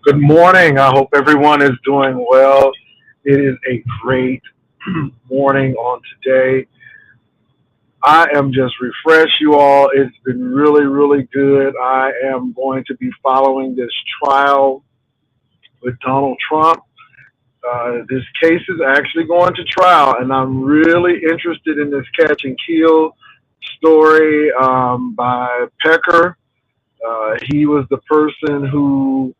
Good morning. I hope everyone is doing well. It is a great morning on today. I am just refreshed, you all. It's been really, really good. I am going to be following this trial with Donald Trump. This case is actually going to trial, and I'm really interested in this catch and kill story by Pecker. He was the person who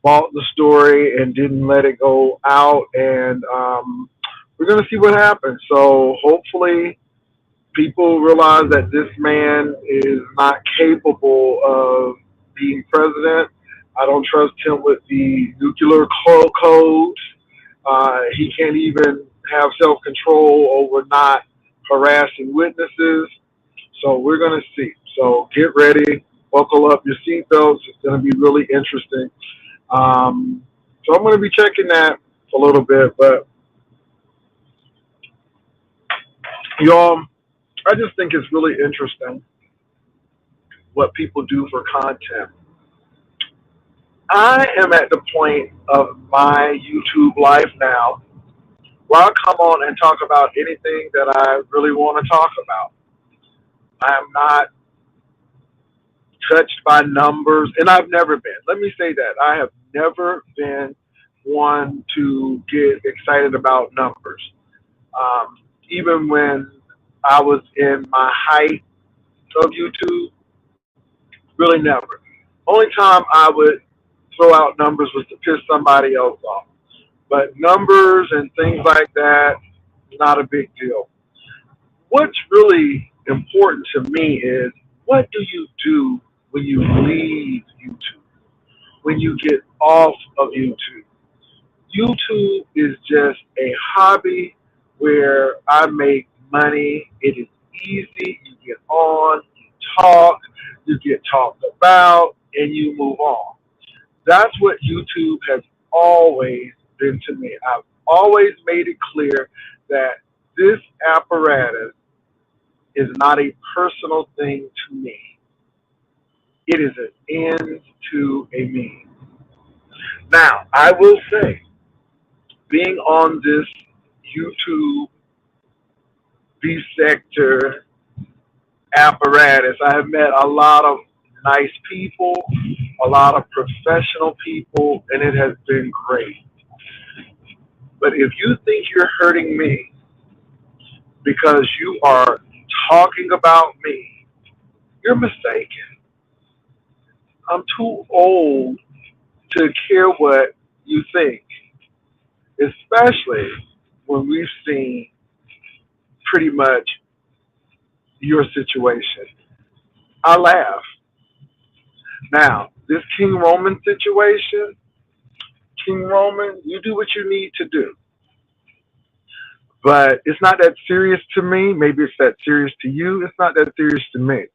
bought the story and didn't let it go out, and we're going to see what happens. So hopefully, people realize that this man is not capable of being president. I don't trust him with the nuclear codes. He can't even have self control over not harassing witnesses. So we're going to see. So get ready, buckle up your seatbelts. It's going to be really interesting. So I'm going to be checking that a little bit. But y'all, I just think it's really interesting what people do for content. I am at the point of my YouTube life now where I come on and talk about anything that I really want to talk about. I am not touched by numbers, and I've never been. Let me say that. I have never been one to get excited about numbers. Even when I was in my height of YouTube, really never. Only time I would throw out numbers was to piss somebody else off. But numbers and things like that, not a big deal. What's really important to me is what do you do when you leave YouTube, when you get off of YouTube? YouTube is just a hobby where I make money. It is easy. You get on, you talk, you get talked about, and you move on. That's what YouTube has always been to me. I've always made it clear that this apparatus is not a personal thing to me. It is an end to a means. Now, I will say, being on this YouTube B sector apparatus, I have met a lot of nice people, a lot of professional people, and it has been great. But if you think you're hurting me because you are talking about me, you're mistaken. I'm too old to care what you think, especially when we've seen pretty much your situation. I laugh. Now, this King Roman situation, King Roman, you do what you need to do. But it's not that serious to me. Maybe it's that serious to you. It's not that serious to me.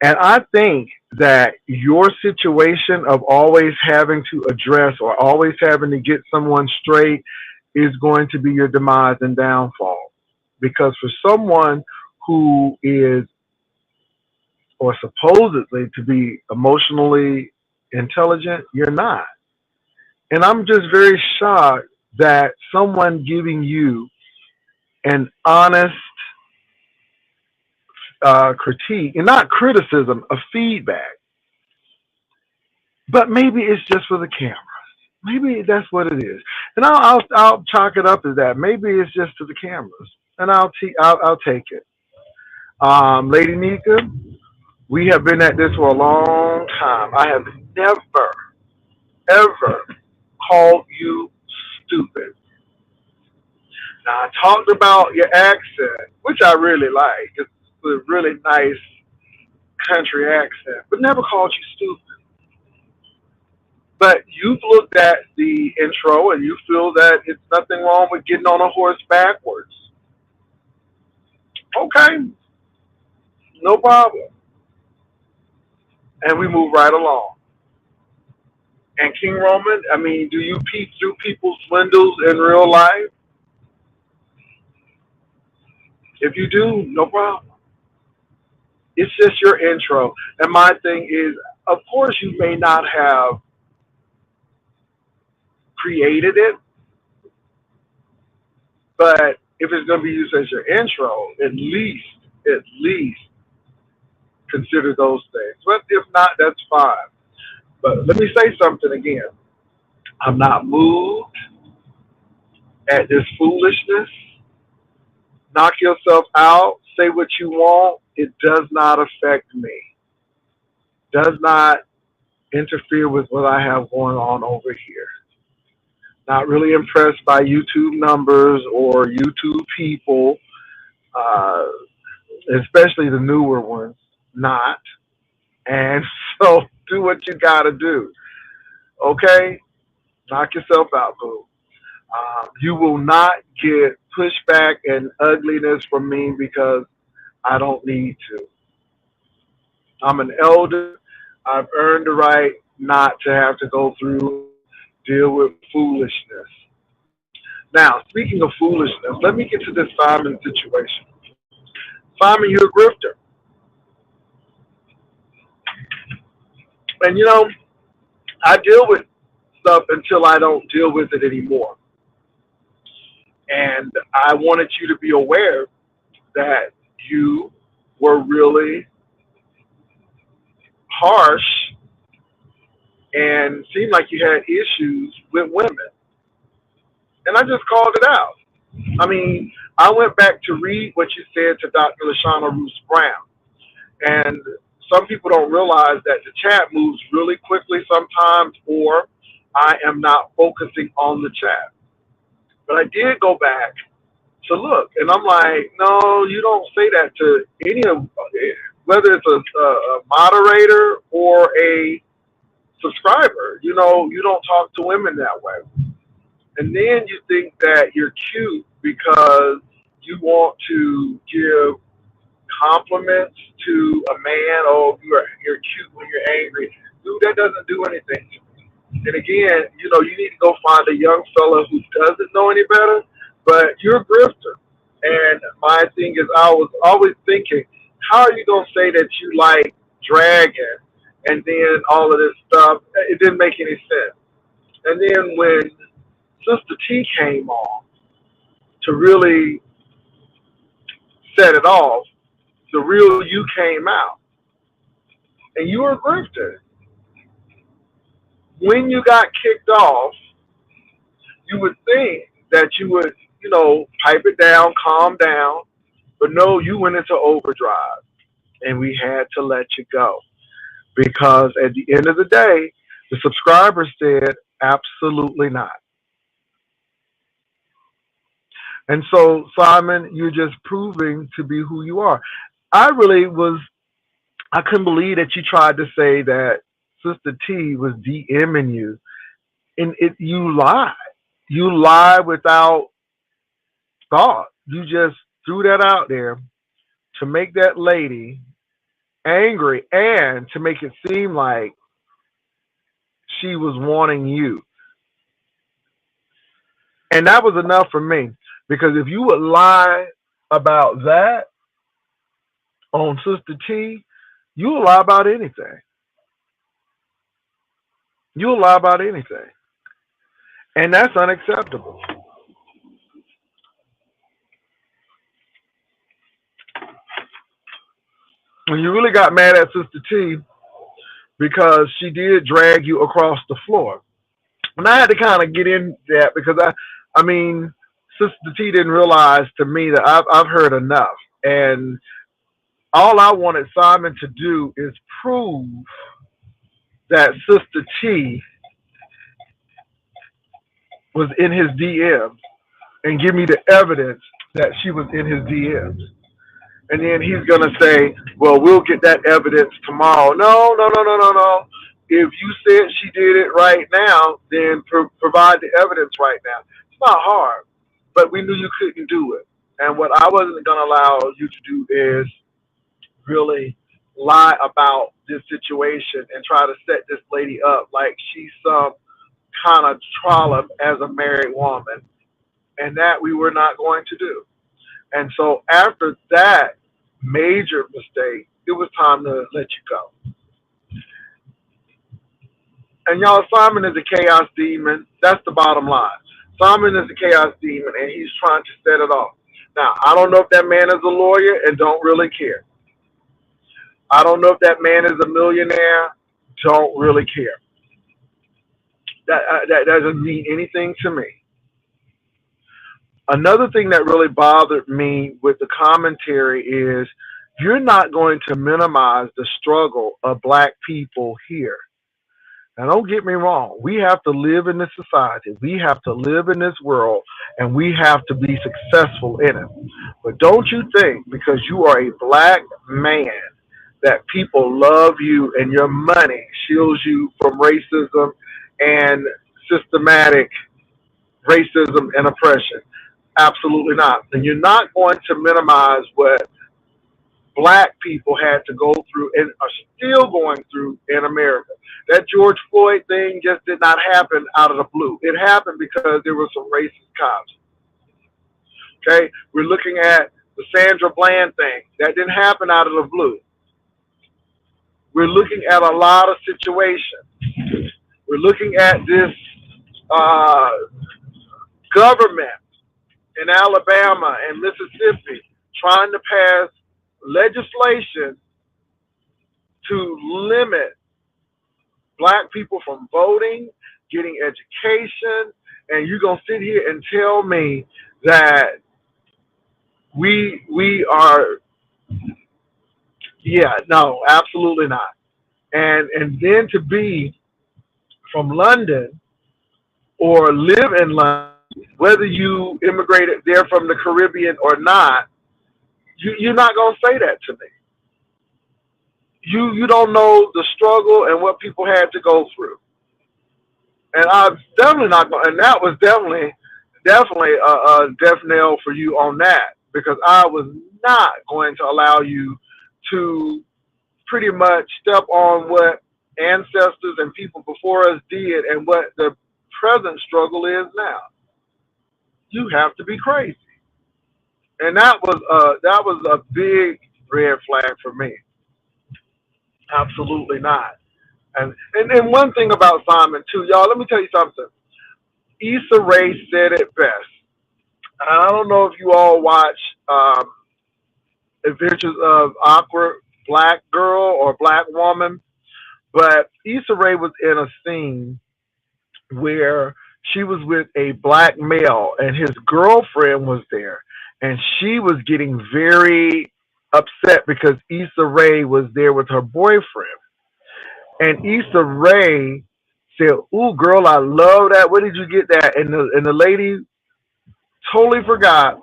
And I think that your situation of always having to address or always having to get someone straight is going to be your demise and downfall. Because for someone who is or supposedly to be emotionally intelligent, you're not. And I'm just very shocked that someone giving you an honest critique, and not criticism, a feedback, but maybe it's just for the camera. Maybe that's what it is, and I'll chalk it up as that. Maybe it's just to the cameras, and I'll take it. Lady Nika, we have been at this for a long time. I have never ever called you stupid. Now I talked about your accent, which I really like. It's a really nice country accent, but never called you stupid. But you've looked at the intro and you feel that it's nothing wrong with getting on a horse backwards. Okay, no problem. And we move right along. And King Roman, I mean, do you peek through people's windows in real life? If you do, no problem. It's just your intro. And my thing is, of course, you may not have created it, but if it's going to be used as your intro, at least consider those things. But if not, that's fine. But let me say something again. I'm not moved at this foolishness. Knock yourself out. Say what you want. It does not affect me. Does not interfere with what I have going on over here. Not really impressed by YouTube numbers or YouTube people, uh, especially the newer ones. Not. And so do what you got to do. Okay? Knock yourself out, boo. You will not get pushback and ugliness from me because I don't need to. I'm an elder. I've earned the right not to have to go through and deal with foolishness. Now, speaking of foolishness, let me get to this Simon situation. Simon, you're a grifter. And I deal with stuff until I don't deal with it anymore. And I wanted you to be aware that you were really harsh and seemed like you had issues with women. And I just called it out. I mean, I went back to read what you said to Dr. Lashana Roos Brown. And some people don't realize that the chat moves really quickly sometimes, or I am not focusing on the chat. But I did go back to look, and I'm like, no, you don't say that to any of, whether it's a moderator or a subscriber. You don't talk to women that way. And then you think that you're cute because you want to give compliments to a man. Oh, you're cute when you're angry. Dude, that doesn't do anything to me. And again, you need to go find a young fella who doesn't know any better, but you're a grifter. And my thing is, I was always thinking, how are you going to say that you like dragon and then all of this stuff? It didn't make any sense. And then when Sister T came on to really set it off, the real you came out. And you were a grifter. When you got kicked off, you would think that you would, pipe it down, calm down. But no, you went into overdrive. And we had to let you go. Because at the end of the day, the subscriber said, absolutely not. And so, Simon, you're just proving to be who you are. I couldn't believe that you tried to say that Sister T was DMing you. And you lied. You lied without thought. You just threw that out there to make that lady angry and to make it seem like she was wanting you. And that was enough for me. Because if you would lie about that on Sister T, you'll lie about anything. You'll lie about anything. And that's unacceptable. When you really got mad at Sister T because she did drag you across the floor. And I had to kind of get in that because I mean, Sister T didn't realize to me that I've heard enough. And all I wanted Simon to do is prove that Sister T was in his DMs and give me the evidence that she was in his DMs. And then he's going to say, well, we'll get that evidence tomorrow. No, no, no, no, no, no. If you said she did it right now, then provide the evidence right now. It's not hard, but we knew you couldn't do it. And what I wasn't going to allow you to do is really lie about this situation and try to set this lady up like she's some kind of trollop as a married woman. And that we were not going to do. And so after that major mistake, it was time to let you go. And y'all, Simon is a chaos demon. That's the bottom line. Simon is a chaos demon, and he's trying to set it off. Now, I don't know if that man is a lawyer and don't really care. I don't know if that man is a millionaire. Don't really care. That doesn't mean anything to me. Another thing that really bothered me with the commentary is you're not going to minimize the struggle of black people here. Now, don't get me wrong. We have to live in this society. We have to live in this world, and we have to be successful in it. But don't you think because you are a black man that people love you and your money shields you from racism and systematic racism and oppression? Absolutely not. And you're not going to minimize what black people had to go through and are still going through in America. That George Floyd thing just did not happen out of the blue. It happened because there were some racist cops. Okay? We're looking at the Sandra Bland thing. That didn't happen out of the blue. We're looking at a lot of situations. We're looking at this uh, government in Alabama and Mississippi trying to pass legislation to limit black people from voting, getting education, and you're gonna sit here and tell me that we are, yeah, no, absolutely not. And then to be from London or live in London, whether you immigrated there from the Caribbean or not, you're not gonna say that to me. You don't know the struggle and what people had to go through. And I'm definitely not going. And that was definitely a death knell for you on that because I was not going to allow you to pretty much step on what ancestors and people before us did and what the present struggle is now. You have to be crazy, and that was a big red flag for me. Absolutely not. And one thing about Simon too, y'all. Let me tell you something. Issa Rae said it best. And I don't know if you all watch Adventures of Awkward Black Girl or Black Woman, but Issa Rae was in a scene where she was with a black male and his girlfriend was there, and she was getting very upset because Issa Rae was there with her boyfriend. And Issa Rae said, "Ooh, girl, I love that. Where did you get that?" And the lady totally forgot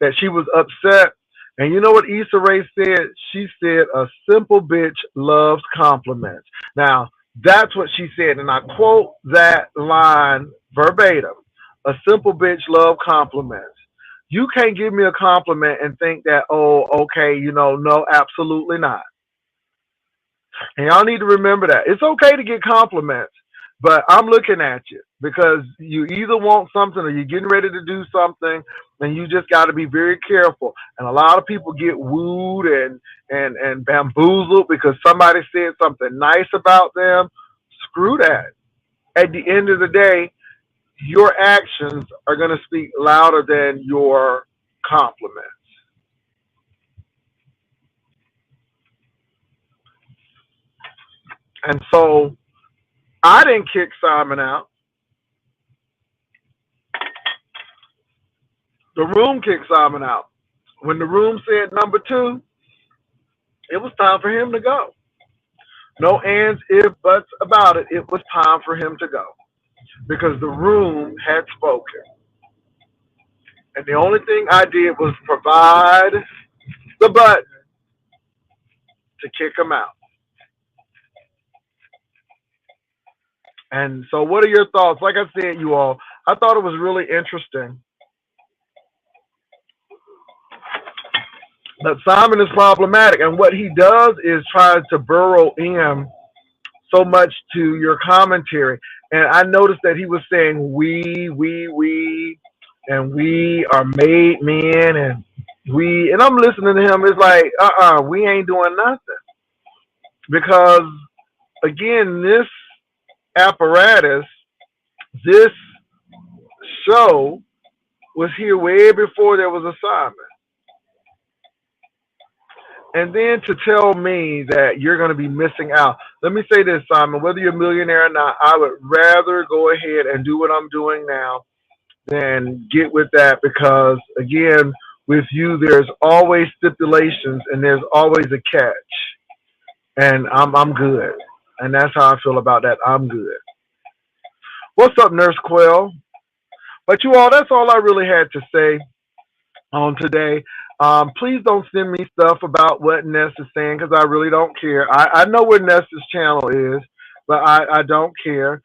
that she was upset. And you know what Issa Rae said? She said, "A simple bitch loves compliments." Now, that's what she said, and I quote that line verbatim. "A simple bitch loves compliments." You can't give me a compliment and think that, oh, okay, no, absolutely not. And y'all need to remember that. It's okay to get compliments, but I'm looking at you because you either want something or you're getting ready to do something, and you just got to be very careful. And a lot of people get wooed and bamboozled because somebody said something nice about them. Screw that. At the end of the day, your actions are going to speak louder than your compliments. And so I didn't kick Simon out. The room kicked Simon out. When the room said number two, it was time for him to go. No ands, if, buts about it. It was time for him to go because the room had spoken. And the only thing I did was provide the button to kick him out. And so, what are your thoughts? Like I said, you all, I thought it was really interesting that Simon is problematic. And what he does is try to burrow in so much to your commentary. And I noticed that he was saying we, and we are made men, and we, and I'm listening to him. It's like, we ain't doing nothing because again, this apparatus, this show was here way before there was a Simon. And then to tell me that you're going to be missing out. Let me say this, Simon, whether you're a millionaire or not, I would rather go ahead and do what I'm doing now than get with that because, again, with you, there's always stipulations and there's always a catch. And I'm good. And that's how I feel about that. I'm good. What's up, Nurse Quell? But you all, that's all I really had to say on today. Please don't send me stuff about what Ness is saying because I really don't care. I know where Ness's channel is, but I don't care.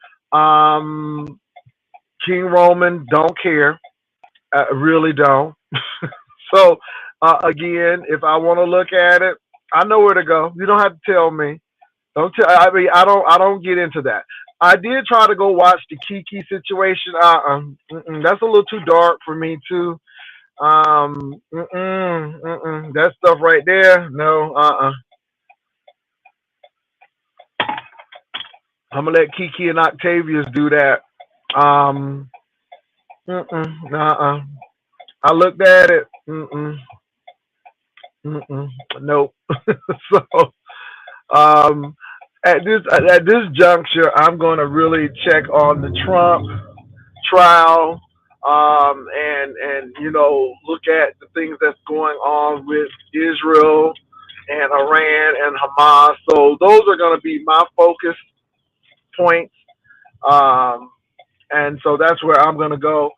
King Roman, don't care. I really don't. So, again, if I want to look at it, I know where to go. You don't have to tell me. Don't tell. I mean, I don't get into that. I did try to go watch the Kiki situation. That's a little too dark for me too. That stuff right there. No. I'm gonna let Kiki and Octavius do that. Um. I looked at it. Nope. So, um, at this juncture, I'm going to really check on the Trump trial, and look at the things that's going on with Israel and Iran and Hamas. So those are going to be my focus points, um, and so that's where I'm going to go.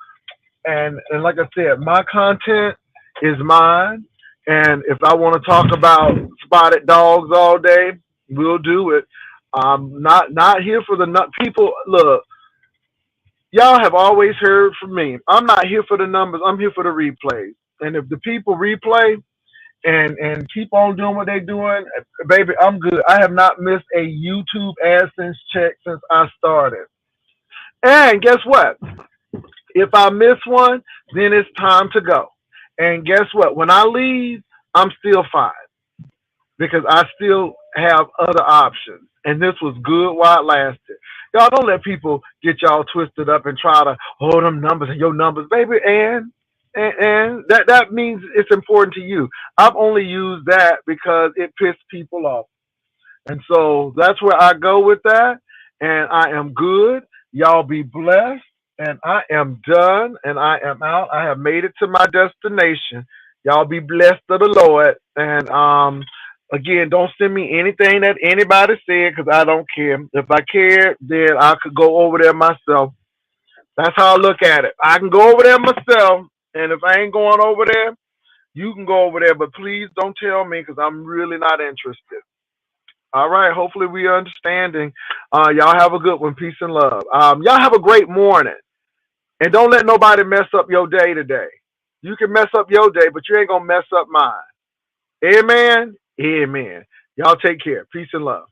And like I said, my content is mine. And if I want to talk about spotted dogs all day, we'll do it. Not here for the people. Look, y'all have always heard from me. I'm not here for the numbers. I'm here for the replays. And if the people replay and keep on doing what they're doing, baby, I'm good. I have not missed a YouTube AdSense check since I started. And guess what? If I miss one, then it's time to go. And guess what? When I leave, I'm still fine because I still have other options. And this was good while it lasted. Y'all don't let people get y'all twisted up and try to hold them numbers and your numbers, baby. And that means it's important to you. I've only used that because it pissed people off. And so that's where I go with that. And I am good. Y'all be blessed. And I am done and I am out. I have made it to my destination. Y'all be blessed of the Lord. And again, don't send me anything that anybody said because I don't care. If I cared, then I could go over there myself. That's how I look at it. I can go over there myself. And if I ain't going over there, you can go over there. But please don't tell me because I'm really not interested. All right. Hopefully we are understanding. Y'all have a good one. Peace and love. Y'all have a great morning. And don't let nobody mess up your day today. You can mess up your day, but you ain't going to mess up mine. Amen. Amen. Y'all take care. Peace and love.